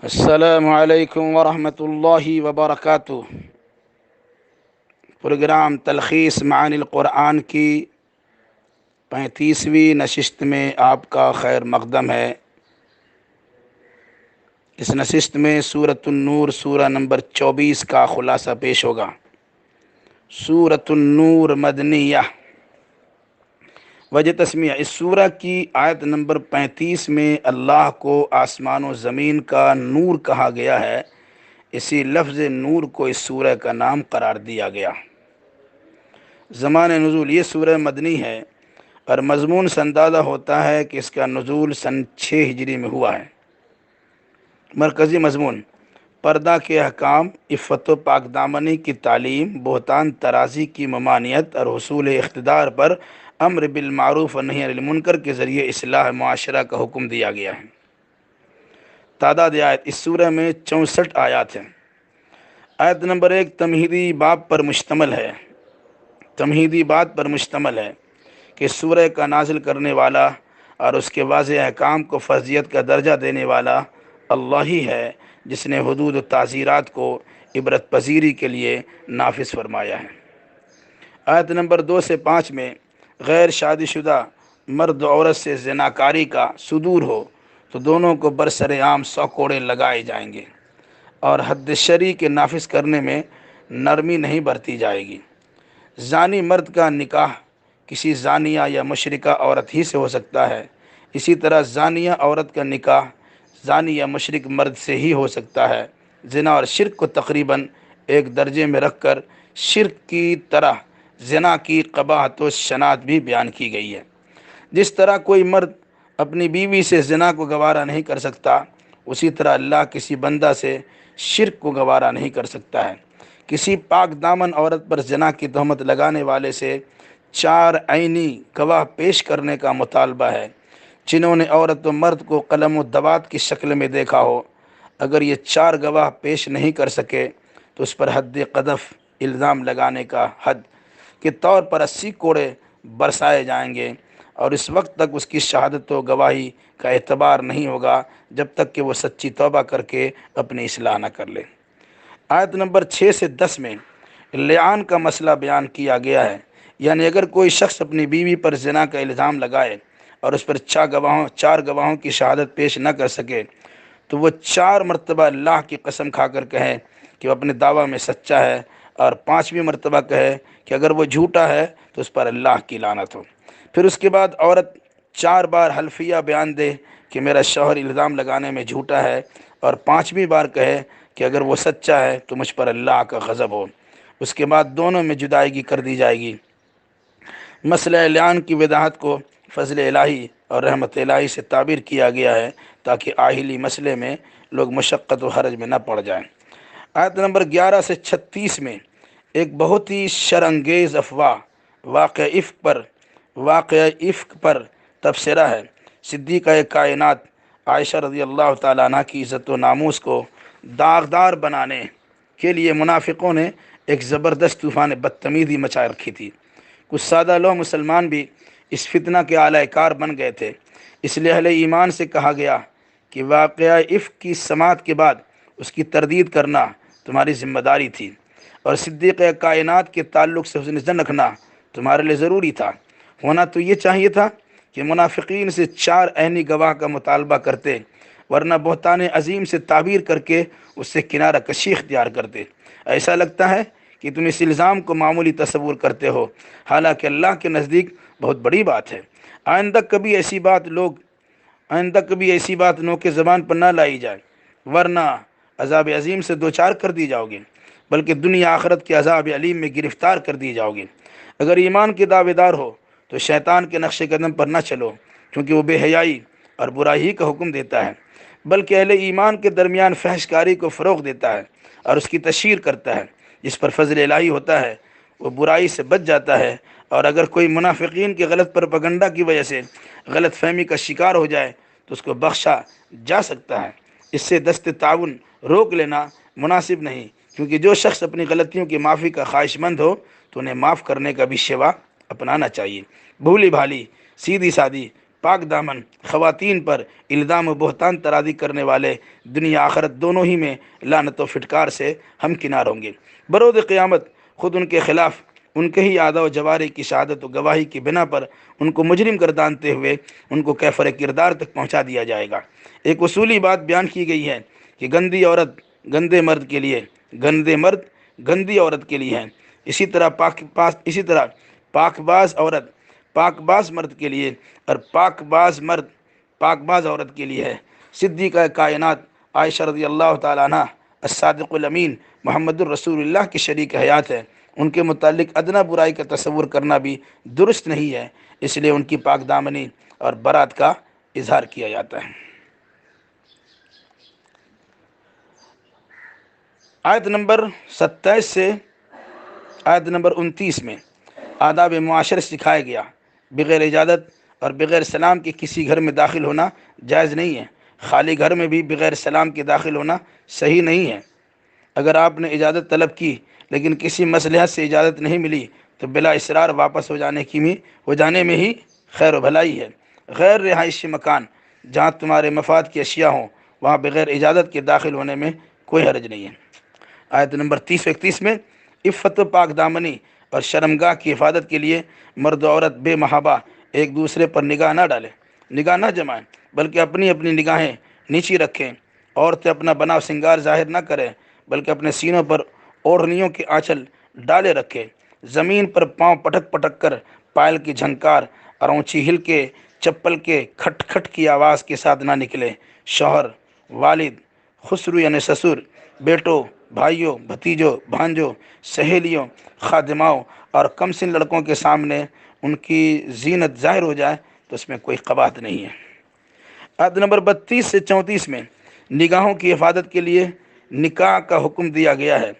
السلام علیکم ورحمۃ اللہ وبرکاتہ۔ پروگرام تلخیص معانی القرآن کی 35ویں نشست میں آپ کا خیر مقدم ہے۔ اس نشست میں سورۃ النور سورہ نمبر 24 کا خلاصہ پیش ہوگا۔ سورۃ النور مدنیہ۔ وجہ تسمیہ: اس سورہ کی آیت نمبر 35 میں اللہ کو آسمان و زمین کا نور کہا گیا ہے، اسی لفظ نور کو اس سورہ کا نام قرار دیا گیا۔ زمان نزول: یہ سورہ مدنی ہے اور مضمون سے اندازہ ہوتا ہے کہ اس کا نزول سن 6 ہجری میں ہوا ہے۔ مرکزی مضمون: پردہ کے احکام، عفت و پاک دامنی کی تعلیم، بہتان ترازی کی ممانعت اور حصول اقتدار پر امر بالمعروف و نہی عن المنکر کے ذریعے اصلاح معاشرہ کا حکم دیا گیا ہے۔ تعداد آیت: اس سورہ میں 64 آیات ہیں۔ آیت نمبر 1 تمہیدی باب پر مشتمل ہے۔ تمہیدی بات پر مشتمل ہے کہ سورہ کا نازل کرنے والا اور اس کے واضح احکام کو فرضیت کا درجہ دینے والا اللہ ہی ہے، جس نے حدود و تعزیرات کو عبرت پذیری کے لیے نافذ فرمایا ہے۔ آیت نمبر 2 سے 5 میں غیر شادی شدہ مرد و عورت سے زناکاری کا صدور ہو تو دونوں کو برسر عام 100 کوڑے لگائے جائیں گے، اور حد شرعی کے نافذ کرنے میں نرمی نہیں برتی جائے گی۔ زانی مرد کا نکاح کسی زانیہ یا مشرکہ عورت ہی سے ہو سکتا ہے، اسی طرح زانیہ عورت کا نکاح زانی یا مشرک مرد سے ہی ہو سکتا ہے۔ زنا اور شرک کو تقریباً ایک درجے میں رکھ کر شرک کی طرح زنا کی قباحت و شناعت بھی بیان کی گئی ہے۔ جس طرح کوئی مرد اپنی بیوی سے زنا کو گوارا نہیں کر سکتا، اسی طرح اللہ کسی بندہ سے شرک کو گوارا نہیں کر سکتا ہے۔ کسی پاک دامن عورت پر زنا کی تہمت لگانے والے سے 4 عینی گواہ پیش کرنے کا مطالبہ ہے، جنہوں نے عورت و مرد کو قلم و دوات کی شکل میں دیکھا ہو۔ اگر یہ 4 گواہ پیش نہیں کر سکے تو اس پر حد قذف الزام لگانے کا حد کے طور پر 80 کوڑے برسائے جائیں گے، اور اس وقت تک اس کی شہادت و گواہی کا اعتبار نہیں ہوگا جب تک کہ وہ سچی توبہ کر کے اپنی اصلاح نہ کر لے۔ آیت نمبر 6 سے 10 میں لعان کا مسئلہ بیان کیا گیا ہے، یعنی اگر کوئی شخص اپنی بیوی پر زنا کا الزام لگائے اور اس پر 4 گواہوں کی شہادت پیش نہ کر سکے تو وہ 4 مرتبہ اللہ کی قسم کھا کر کہے کہ وہ اپنے دعویٰ میں سچا ہے، اور 5ویں مرتبہ کہے کہ اگر وہ جھوٹا ہے تو اس پر اللہ کی لعنت ہو۔ پھر اس کے بعد عورت 4 بار حلفیہ بیان دے کہ میرا شوہر الزام لگانے میں جھوٹا ہے، اور 5ویں بار کہے کہ اگر وہ سچا ہے تو مجھ پر اللہ کا غضب ہو۔ اس کے بعد دونوں میں جدائیگی کر دی جائے گی۔ مسئلہ لعان کی وضاحت کو فضل الہی اور رحمت الہی سے تعبیر کیا گیا ہے تاکہ آہلی مسئلے میں لوگ مشقت و حرج میں نہ پڑ جائیں۔ آیت نمبر 11 سے 36 میں ایک بہت ہی شرانگیز افواہ واقعہ افک پر تبصرہ ہے۔ صدیقہ کائنات عائشہ رضی اللہ تعالیٰ عنہ کی عزت و ناموس کو داغدار بنانے کے لیے منافقوں نے ایک زبردست طوفان بدتمیزی مچا رکھی تھی۔ کچھ سادہ لوہ مسلمان بھی اس فتنہ کے اعلی کار بن گئے تھے، اس لیے اہل ایمان سے کہا گیا کہ واقعہ افک کی سماعت کے بعد اس کی تردید کرنا تمہاری ذمہ داری تھی، اور صدیقہ کائنات کے تعلق سے حسن ظن رکھنا تمہارے لیے ضروری تھا۔ ہونا تو یہ چاہیے تھا کہ منافقین سے 4 عینی گواہ کا مطالبہ کرتے، ورنہ بہتان عظیم سے تعبیر کر کے اس سے کنارہ کشی اختیار کرتے۔ ایسا لگتا ہے کہ تم اس الزام کو معمولی تصور کرتے ہو، حالانکہ اللہ کے نزدیک بہت بڑی بات ہے۔ آئندہ کبھی ایسی بات نو کے زبان پر نہ لائی جائے، ورنہ عذاب عظیم سے دوچار کر دی جاؤ گے، بلکہ دنیا آخرت کے عذاب علیم میں گرفتار کر دی جاؤ گے۔ اگر ایمان کے دعوے دار ہو تو شیطان کے نقش قدم پر نہ چلو، کیونکہ وہ بے حیائی اور برائی کا حکم دیتا ہے، بلکہ اہل ایمان کے درمیان فحش کاری کو فروغ دیتا ہے اور اس کی تشہیر کرتا ہے۔ جس پر فضل الہی ہوتا ہے وہ برائی سے بچ جاتا ہے، اور اگر کوئی منافقین کے غلط پروپیگنڈا کی وجہ سے غلط فہمی کا شکار ہو جائے تو اس کو بخشا جا سکتا ہے۔ اس سے دست تعاون روک لینا مناسب نہیں، کیونکہ جو شخص اپنی غلطیوں کی معافی کا خواہش مند ہو تو انہیں معاف کرنے کا بھی شیوا اپنانا چاہیے۔ بھولی بھالی، سیدھی سادی، پاک دامن خواتین پر الزام و بہتان ترازی کرنے والے دنیا آخرت دونوں ہی میں لعنت و پھٹکار سے ہمکنار ہوں گے۔ بروز قیامت خود ان کے خلاف ان کے ہی اعضاء و جوارح کی شہادت و گواہی کی بنا پر ان کو مجرم گردانتے ہوئے ان کو کیفر کردار تک پہنچا دیا جائے گا۔ ایک اصولی بات بیان کی گئی ہے کہ گندی عورت گندے مرد کے لیے، گندے مرد گندی عورت کے لیے ہیں، اسی طرح پاک باز عورت پاک باز مرد کے لیے اور پاک باز مرد پاک باز عورت کے لیے ہے۔ صدیقہ کائنات عائشہ رضی اللہ تعالیٰ عنہ الصادق الامین محمد الرسول اللہ کی شریک حیات ہے، ان کے متعلق ادنیٰ برائی کا تصور کرنا بھی درست نہیں ہے، اس لیے ان کی پاک دامنی اور برات کا اظہار کیا جاتا ہے۔ آیت نمبر 27 سے آیت نمبر 29 میں آداب معاشرے سکھایا گیا۔ بغیر اجازت اور بغیر سلام کے کسی گھر میں داخل ہونا جائز نہیں ہے، خالی گھر میں بھی بغیر سلام کے داخل ہونا صحیح نہیں ہے۔ اگر آپ نے اجازت طلب کی لیکن کسی مصلحت سے اجازت نہیں ملی تو بلا اصرار واپس ہو جانے میں ہی خیر و بھلائی ہے۔ غیر رہائشی مکان جہاں تمہارے مفاد کی اشیاء ہوں وہاں بغیر اجازت کے داخل ہونے میں کوئی حرج نہیں ہے۔ آیت نمبر 30 و 31 میں عفت و پاک دامنی اور شرمگاہ کی حفاظت کے لیے مرد و عورت بے محابہ ایک دوسرے پر نگاہ نہ ڈالیں، نگاہ نہ جمائیں، بلکہ اپنی اپنی نگاہیں نیچی رکھیں۔ عورتیں اپنا بناؤ سنگار ظاہر نہ کریں بلکہ اپنے سینوں پر اوڑھنیوں کے آنچل ڈالے رکھیں۔ زمین پر پاؤں پٹک پٹک کر پائل کی جھنکار اور اونچی ہل کے چپل کے کھٹ کھٹ کی آواز کے ساتھ نہ نکلیں۔ شوہر، والد، خسرو یعنی سسر، بیٹوں، بھائیوں، بھتیجوں، بھانجوں، سہیلیوں، خادماؤں اور کم سن لڑکوں کے سامنے ان کی زینت ظاہر ہو جائے تو اس میں کوئی قباحت نہیں ہے۔ آیت نمبر 32 سے 34 میں نگاہوں کی حفاظت کے لیے نکاح کا حکم دیا گیا ہے۔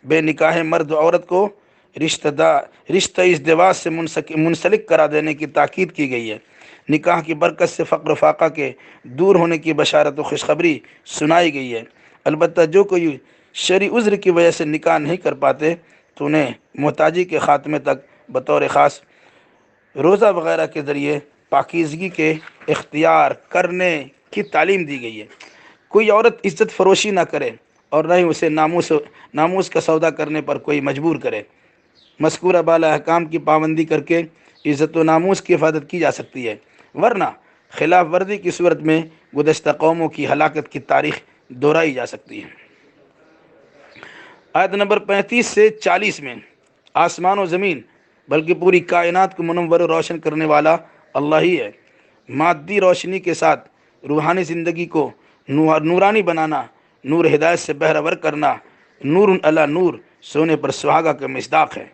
بے نکاح مرد و عورت کو رشتہ ازدواج سے منسلک کرا دینے کی تاکید کی گئی ہے۔ نکاح کی برکت سے فقر و فاقہ کے دور ہونے کی بشارت و خوشخبری سنائی گئی ہے۔ البتہ جو کوئی شرعی عذر کی وجہ سے نکاح نہیں کر پاتے تو انہیں محتاجی کے خاتمے تک بطور خاص روزہ وغیرہ کے ذریعے پاکیزگی کے اختیار کرنے کی تعلیم دی گئی ہے۔ کوئی عورت عزت فروشی نہ کرے اور نہ ہی اسے ناموس کا سودا کرنے پر کوئی مجبور کرے۔ مذکورہ بالا احکام کی پابندی کر کے عزت و ناموس کی حفاظت کی جا سکتی ہے، ورنہ خلاف ورزی کی صورت میں گزشتہ قوموں کی ہلاکت کی تاریخ دہرائی جا سکتی ہے۔ آیت نمبر 35 سے 40 میں آسمان و زمین بلکہ پوری کائنات کو منور و روشن کرنے والا اللہ ہی ہے۔ مادی روشنی کے ساتھ روحانی زندگی کو نورانی بنانا، نور ہدایت سے بہرہ ور کرنا، نور علی نور سونے پر سہاگا کا مصداق ہے۔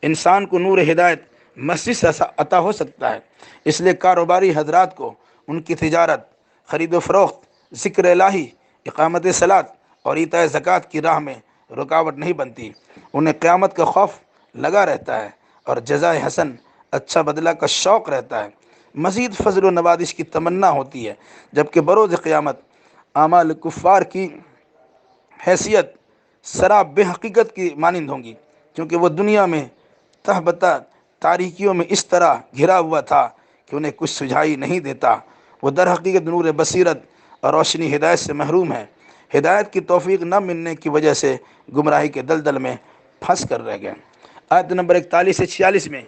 انسان کو نور ہدایت مسجد سے عطا ہو سکتا ہے، اس لیے کاروباری حضرات کو ان کی تجارت، خرید و فروخت، ذکر الہی، اقامت صلاۃ اور ایتاء زکوٰۃ کی راہ میں رکاوٹ نہیں بنتی۔ انہیں قیامت کا خوف لگا رہتا ہے اور جزائے حسن اچھا بدلہ کا شوق رہتا ہے۔ مزید فضل و نوازش کی تمنا ہوتی ہے، جبکہ بروز قیامت اعمال کفار کی حیثیت سراب بے حقیقت کی مانند ہوں گی، کیونکہ وہ دنیا میں تہ بتہ تاریکیوں میں اس طرح گھرا ہوا تھا کہ انہیں کچھ سجھائی نہیں دیتا۔ وہ در حقیقت نور بصیرت اور روشنی ہدایت سے محروم ہے۔ ہدایت کی توفیق نہ ملنے کی وجہ سے گمراہی کے دلدل میں پھنس کر رہ گئے۔ آیت نمبر 41 سے 46 میں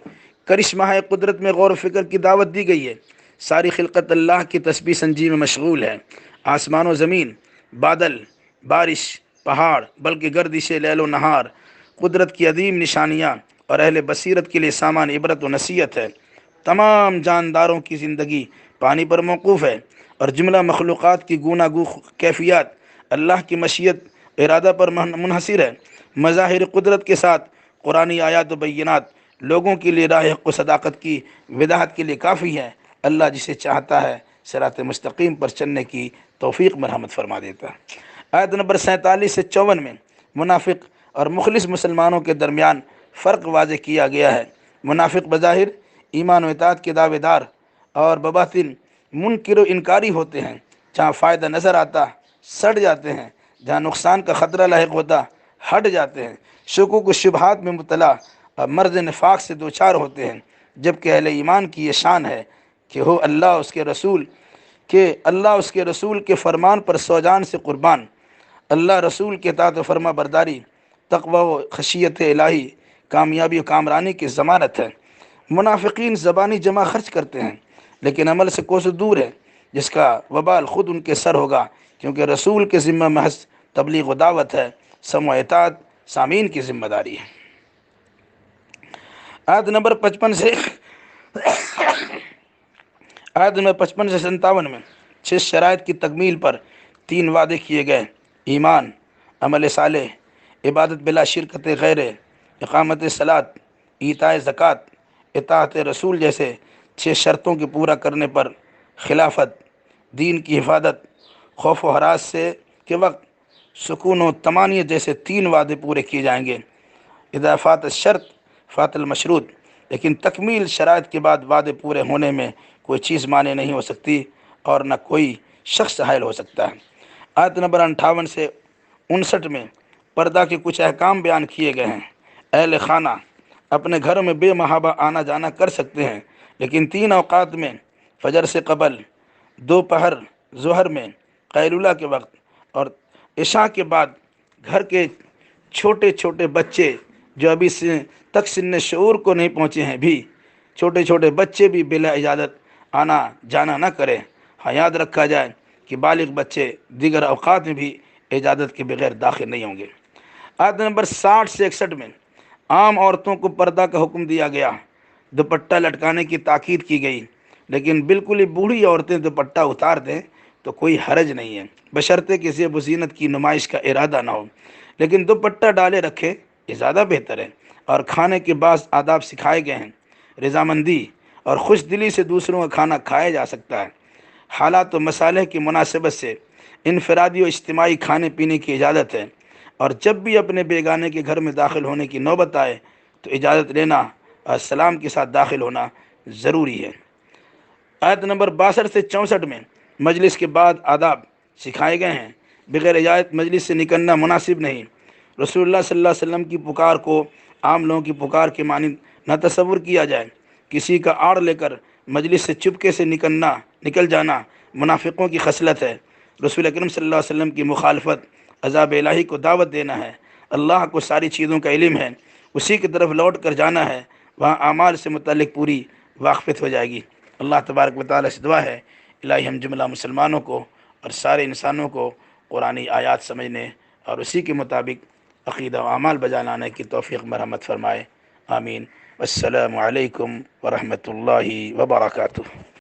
کرشمہ قدرت میں غور و فکر کی دعوت دی گئی ہے۔ ساری خلقت اللہ کی تسبیح سنجی میں مشغول ہے۔ آسمان و زمین، بادل، بارش، پہاڑ، بلکہ گردش لیل و نہار قدرت کی عظیم نشانیاں اور اہل بصیرت کے لیے سامان عبرت و نصیحت ہے۔ تمام جانداروں کی زندگی پانی پر موقوف ہے اور جملہ مخلوقات کی گوناگو کیفیات اللہ کی مشیت ارادہ پر منحصر ہے۔ مظاہر قدرت کے ساتھ قرآنی آیات و بینات لوگوں کے لیے راہ حق و صداقت کی وضاحت کے لیے کافی ہے۔ اللہ جسے چاہتا ہے صراط مستقیم پر چلنے کی توفیق مرحمت فرما دیتا ہے۔ آیت نمبر 47 سے 54 میں منافق اور مخلص مسلمانوں کے درمیان فرق واضح کیا گیا ہے۔ منافق بظاہر ایمان و اطاعت کے دعوے دار اور بباطن منکر و انکاری ہوتے ہیں۔ جہاں فائدہ نظر آتا سڑ جاتے ہیں، جہاں نقصان کا خطرہ لاحق ہوتا ہٹ جاتے ہیں۔ شکوک و شبہات میں مبتلا اور مرض نفاق سے دوچار ہوتے ہیں، جبکہ اہل ایمان کی یہ شان ہے کہ ہو اللہ اس کے رسول کے فرمان پر سو جان سے قربان، اللہ رسول کے اطاعت و فرما برداری، تقوی و خشیت الہی کامیابی و کامرانی کی ضمانت ہے۔ منافقین زبانی جمع خرچ کرتے ہیں لیکن عمل سے کوس دور ہے، جس کا وبال خود ان کے سر ہوگا، کیونکہ رسول کے ذمہ محض تبلیغ و دعوت ہے، سمع و اطاعت سامعین کی ذمہ داری ہے۔ آیت نمبر 55 سے 57 میں 6 شرائط کی تکمیل پر 3 وعدے کیے گئے: ایمان، عمل صالح، عبادت بلا شرکت غیر، اقامت صلاۃ، ایتاء زکوٰۃ، اطاعت رسول جیسے 6 شرطوں کے پورا کرنے پر خلافت، دین کی حفاظت، خوف و ہراس سے کے وقت سکون و طمانینت جیسے 3 وعدے پورے کیے جائیں گے۔ اذا فات الشرط فات المشروط، لیکن تکمیل شرائط کے بعد وعدے پورے ہونے میں کوئی چیز مانے نہیں ہو سکتی اور نہ کوئی شخص حائل ہو سکتا ہے۔ آیت نمبر 58 سے 59 میں پردہ کے کچھ احکام بیان کیے گئے ہیں۔ اہل خانہ اپنے گھروں میں بے محابہ آنا جانا کر سکتے ہیں، لیکن 3 اوقات میں، فجر سے قبل، دوپہر ظہر میں، قیلولہ کے وقت اور عشاء کے بعد، گھر کے چھوٹے چھوٹے بچے جو ابھی تک سن شعور کو نہیں پہنچے ہیں بھی، چھوٹے چھوٹے بچے بھی بلا اجازت آنا جانا نہ کریں۔ ہاں، یاد رکھا جائے کہ بالغ بچے دیگر اوقات میں بھی اجازت کے بغیر داخل نہیں ہوں گے۔ آیت نمبر 60 سے 61 میں عام عورتوں کو پردہ کا حکم دیا گیا، دوپٹہ لٹکانے کی تاکید کی گئی، لیکن بالکل ہی بوڑھی عورتیں دوپٹہ اتار دیں تو کوئی حرج نہیں ہے، بشرطے کہ زیب و زینت کی نمائش کا ارادہ نہ ہو، لیکن دوپٹہ ڈالے رکھے یہ زیادہ بہتر ہے۔ اور کھانے کے بعض آداب سکھائے گئے ہیں۔ رضامندی اور خوش دلی سے دوسروں کا کھانا کھایا جا سکتا ہے۔ حالات و مصالح کی مناسبت سے انفرادی و اجتماعی کھانے پینے کی اجازت ہے، اور جب بھی اپنے بیگانے کے گھر میں داخل ہونے کی نوبت آئے تو اجازت لینا اور سلام کے ساتھ داخل ہونا ضروری ہے۔ آیت نمبر 62 سے 64 میں مجلس کے بعد آداب سکھائے گئے ہیں۔ بغیر اجازت مجلس سے نکلنا مناسب نہیں۔ رسول اللہ صلی اللہ علیہ وسلم کی پکار کو عام لوگوں کی پکار کے مانند نہ تصور کیا جائے۔ کسی کا آڑ لے کر مجلس سے چپکے سے نکل جانا منافقوں کی خصلت ہے۔ رسول اکرم صلی اللہ علیہ وسلم کی مخالفت عذاب الہی کو دعوت دینا ہے۔ اللہ کو ساری چیزوں کا علم ہے، اسی کی طرف لوٹ کر جانا ہے، وہاں اعمال سے متعلق پوری واقفیت ہو جائے گی۔ اللہ تبارک و تعالیٰ سے دعا ہے الہی ہم جملہ مسلمانوں کو اور سارے انسانوں کو قرآنی آیات سمجھنے اور اسی کے مطابق عقیدہ و اعمال بجا لانے کی توفیق مرحمت فرمائے، آمین۔ السلام علیکم ورحمۃ اللہ وبرکاتہ۔